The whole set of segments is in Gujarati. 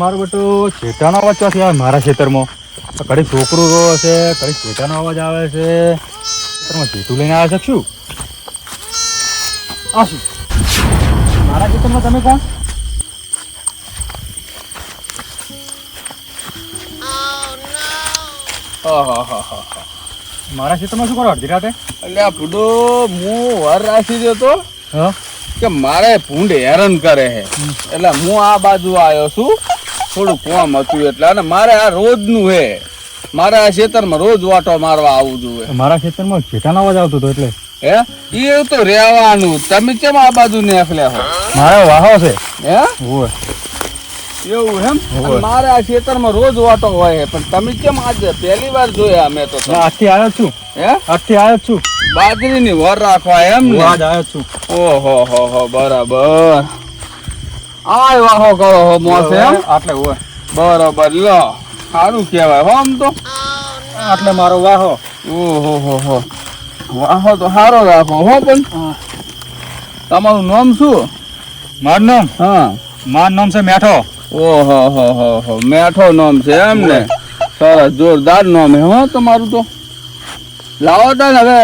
મારો બેટો ચેટાનો અવાજ ક્યાંથી આવે મારા ખેતરમાં? કડી છોકરું રો છે, કડી ચેટાનો અવાજ આવે છે. ખેતરમાં ચેટું લઈને આવે છે શું? આ શું મારા ખેતરમાં? તમે કોણ? મારા ખેતરમાં શું કરો અડધી રાતે? એટલે આ ભૂંડો હું વર રાખી દો તો હા કે મારે ભૂંડ હેરાન કરે છે, એટલે હું આ બાજુ આવ્યો છું. થોડું કોમ હતું એટલે, અને મારે આ રોજનું હે. મારે આ ખેતરમાં રોજ વાટો મારવા આવવું જોઈએ. મારા ખેતરમાં ચેટાનો અવાજ આવતો હતો એટલે. હે એ તો રહેવાનું. તમે કેમ આ બાજુ નીકળ્યા હો? મારો વાહો છે. હે ઓય એવું એમ? હોવે. અને મારે આ ખેતરમાં રોજ વાટો હોય છે, પણ તમે કેમ આજે પહેલી વાર જોયા? અમે તો આજથી આવ્યો જ છું. હે આજથી આવ્યો જ છું. બાજરીની વર રાખવા એમ ને? આજ આવ્યો જ છું. ઓહો હો હો, બરાબર. આ વાહો કરો હો મોસે એમ? આટલે હોય બરાબર. લો સારું કહેવાય હો આમ તો. આટલે મારો વાહો. ઓહો હો હો, વાહો તો સારો રાખો હો. પણ તમારું નામ શું? મારું નામ હા, મારું નામ છે મેઠો. ઓહો હો હો હો, મેઠો નામ છે એમ ને? સરસ, જોરદાર નામ હે હો તમારું તો. લાવો તા ને હવે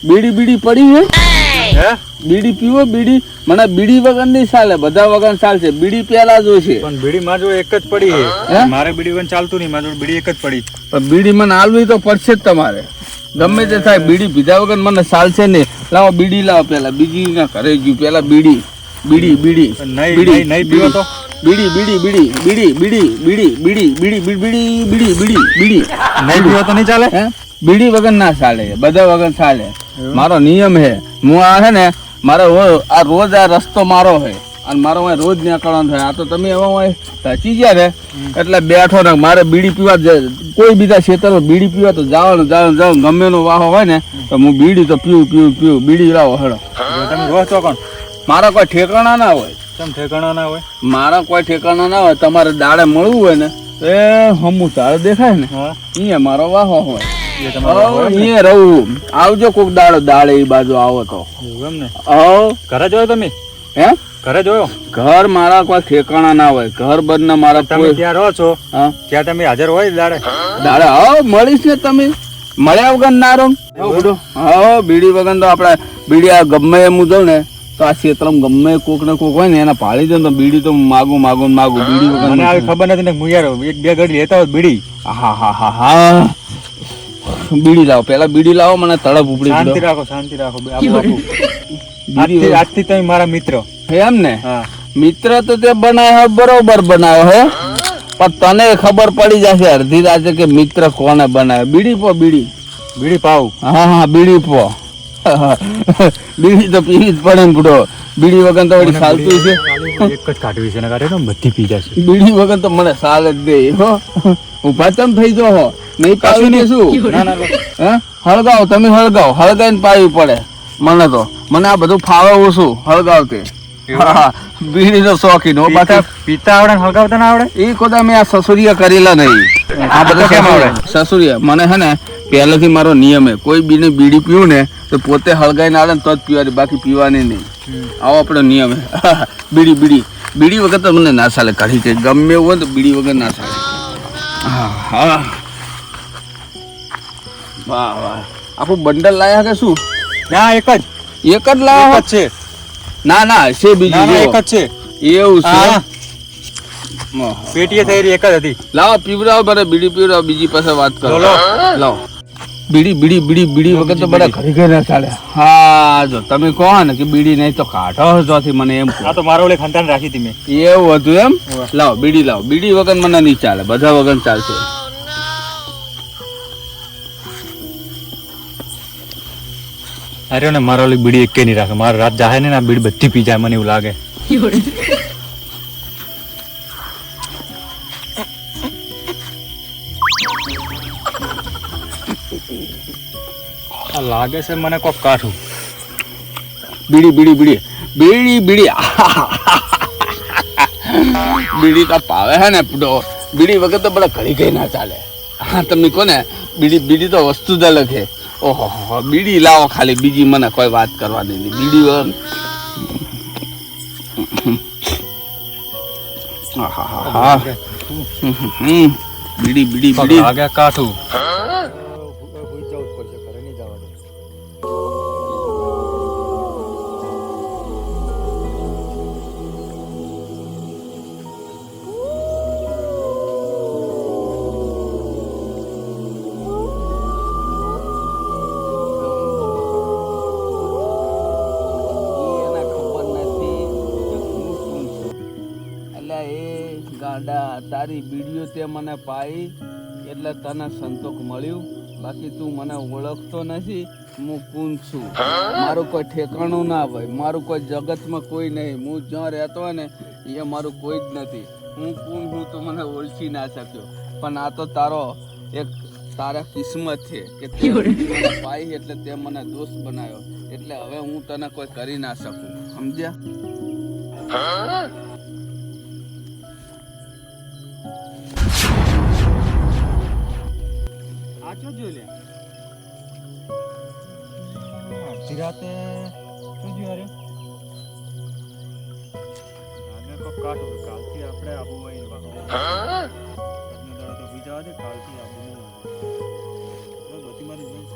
બીડી બીડી પડી છે? હે બીડી પીવો? બીડી મને બીડી વગર નહીં ચાલે, બધા વગર ચાલશે. બીડી પેલા જોઈશે. પણ બીડી મારી જોડે એક જ પડી હે? છે. મારે બીડી વગર ચાલતું નહીં. મારી જોડે બીડી એક જ પડી. પણ બીડી મને આલવી તો પડશે જ તમારે. ગમે તે થાય, બીડી પીધા વગર મને ચાલશે નહીં. લાવો બીડી લાવો પેલા. બીજી ના ઘરે ગયું પેલા બીડી. બીડી બીડી નહીં બીડી નહીં નહીં પીવો તો બીડી બીડી બીડી બીડી બીડી બીડી બીડી બીડી બીડી બીડી બીડી બીડી નહીં પીવો તો નહીં ચાલે. હે બીડી વગર ના ચાલે, બધા વગર ચાલે. મારો નિયમ હે. હું આ હે ને મારો આ રોજ આ રસ્તો મારો હે, અને મારો રોજ નીકળવાનું થાય. આ તો તમે એવા સાચી ગયા ને એટલે બેઠો ને મારે બીડી પીવા કોઈ બીજા ખેતરમાં બીડી પીવા તો જવાનું જવાનું ગમે નો વાહો હોય ને તો હું બીડી તો પીવું. બીડી લાવો હેડો. તમે રોજ તો કોણ? મારા કોઈ ઠેકાણા ના હોય. કેમ ઠેકાણા ના હોય? મારા કોઈ ઠેકાણા ના હોય. તમારે દાડે મળવું હોય ને તો એ હમું તાળે દેખાય ને હા અહીંયા મારો વાહો હોય. એ તમારો હોય ને? અહીંયા રહું. આવજો કોક દાડે એ બાજુ આવો તો. એવું એમ ને? આવો. ઘરે જોયો તમે? હે ઘરે જોયો? ઘર મારા કોઈ ઠેકાણા ના હોય. ઘર બંધ મારા તમે કોઈ. ત્યાં રહો છો હા ત્યાં તમે હાજર હોય દાડે? દાડે આવો મળીશ ને તમે. મળ્યા વગર ના રહો. હા બીડી વગર તો આપડે બીડી આ ગમે એમ હું જાઉં ને તો આ ક્ષેત્રમાં ગમે કોક ને કોક હોય ને એને પાડી દે તો બીડી તો માગું બીડી વગર. મને આવી ખબર નથી ને. હું યાર એક બે ઘડી લેતા હોત બીડી. હા હા હા હા, બીડી લાવો પેલા. બીડી લાવો, મને તળપ ઉપડી શાંતિ ગયો. રાખો શાંતિ રાખો. આજથી તમે મારા મિત્ર. એમ ને? હા મિત્ર તો તે બનાવ્યો બરોબર બનાવ્યો હે, પણ તને ખબર પડી જશે અડધી રાતે કે મિત્ર કોને બનાવ્યો. બીડી પો બીડી. બીડી પાવ. હા હા બીડી પો. બીડી તો પીવી જ પડે ને બુડો. બીડી વગર તો વળી ચાલતું છે. એક જ કાઢવી છે ને કાઢે તો બધી પી જશે. બીડી વગર તો મને સાલ જ દે હો. ઉભા ચમ થઈ જો હો. નહીં પાવી ને શું? ના ના હે હળગાવો. તમે હળગાવો. હળગાઈને પાવી પડે મને તો. મને આ બધું ફાવે ઓછું હળગાવ તે. બીડી તો શોખીન હો. પાછા પીતા આવડે ને હળગાવતા ના આવડે? એ કોદા મેં આ સસુરિયા કરેલા નહીં. આ બધા કેમ આવડે? સસુરિયા મને હે ને પહેલેથી મારો નિયમ હે, કોઈ બીને બીડી પીવું ને તો પોતે હળગાઈને આવે ને તો જ પીવાની, બાકી પીવાની નહીં. આવો આપણો નિયમ હે. બીડી બીડી બીડી વગર તો મને ના ચાલે. કાઢી કે ગમે એવું હોય તો બીડી વગર ના ચાલે. હા હા વાહ વાહ. આખું બંડલ લાયા કે શું? ના એક જ લાયા છે. ના ના છે બીજું એક જ છે. એવું છે. હા. પેટીએ થઈ રહી એક જ હતી. લાવો પીવડાવો. બરે બીડી પીવડાવો. બીજી પાસે વાત કરો. લો. લાવો બીડી બીડી બીડી બીડી વગર તો બધા ઘરે ઘરે ના ચાલે. હા જો તમે કહો ને કે બીડી નહીં તો કાઢો જોથી મને એમ કહો. આ તો મારો ઓલે ખંતાન રાખી હતી મેં. એવું હતું એમ? લાવો બીડી લાવો. બીડી વગર મને નહીં ચાલે, બધા વગર ચાલશે. અરે ને મારો ઓલી બીડી એકે નહીં રાખે. મારે રાત જાહે ને આ બીડી બધી પી જાય મને એવું લાગે. આ લાગે છે મને કોક કાઠું. બીડી બીડી બીડી બીડી બીડી બીડી તો પાવે હે ને પૂડો. બીડી વગર તો બધા ઘડી ગઈ ના ચાલે. હા તમે કહો ને બીડી તો વસ્તુ જ અલગ છે. ઓહો બીડી લાવો ખાલી. બીજી મને કોઈ વાત કરવાની નહીં. બીડી વગર હા હા હા બીડી બીડી પગ બીડી લાગે કાઠું. એને ખબર નથી કે હું શું છું. અલ્યા એ ગાંડા તારી બીડીઓ તે મને પાઈ એટલે તને સંતોષ મળ્યું. બાકી તું મને ઓળખતો નથી હું કોણ છું. મારું કોઈ ઠેકાણું ના હોય, મારું કોઈ જગતમાં કોઈ નહીં. હું જ્યાં રહેતો હોય ને એ મારું કોઈ જ નથી. હું કોણ હું તો મને ઓળખી ના શક્યો. પણ આ તો તારો એક તારા કિસ્મત છે કે તે મને પાઈ એટલે તે મને દોસ્ત બનાવ્યો. એટલે હવે હું તને કોઈ કરી ના શકું. સમજ્યા? આચો જો લે અડધી રાતે શું જ્યું હારે આગળ કોક કાઢું કાલથી આપણે આબુ હોય બાપુ તો બીજા દે કાલથી આબુ બધી મારી જોઈ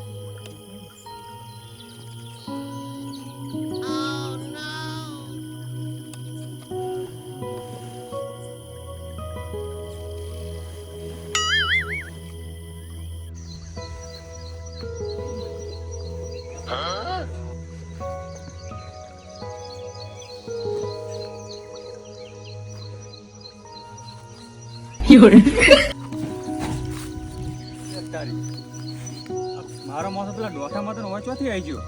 મારો મોસો પેલા ડોઠામાં તો વાંચવાથી આવી ગયો.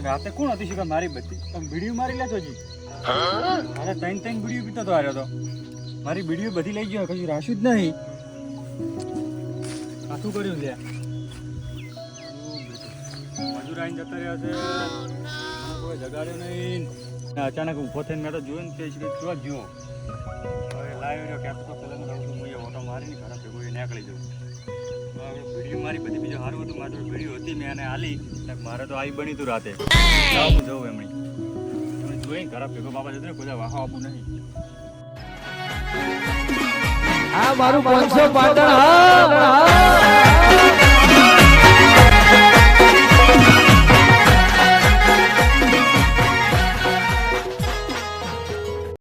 રાતે કોણ હતી શીખર મારી બધી બીડીઓ મારી લે છે. મારે ત્રણ બીડીઓ પીતો તો આવ્યો તો. મારી બીડીઓ બધી લઈ ગયો, કશું રાખ્યું જ નહીં. કાઠું કર્યું લે મજૂર આવીને જતા રહ્યા છે. કોઈ જગાડ્યો નહીં. અચાનક ઊભો થઈને મેં તો જોયું ને તે જોવા જ્યો લાવ્યો રહ્યો ક્યાં તો પેલા હું ઓટો મારીને ખરાબ ભેગો એ નીકળી જવું. વિડીયો મારી બધી બીજું સારું હતું. મારી વિડીયો હતી મેં એને હાલી મારે તો આવી બની તું રાતે હું જવું એમની જોઈ ખરાબ ભેગો બાપા જતો કોઈ વાહો આપવું નહીં. આ મારું 500 પાટણ હા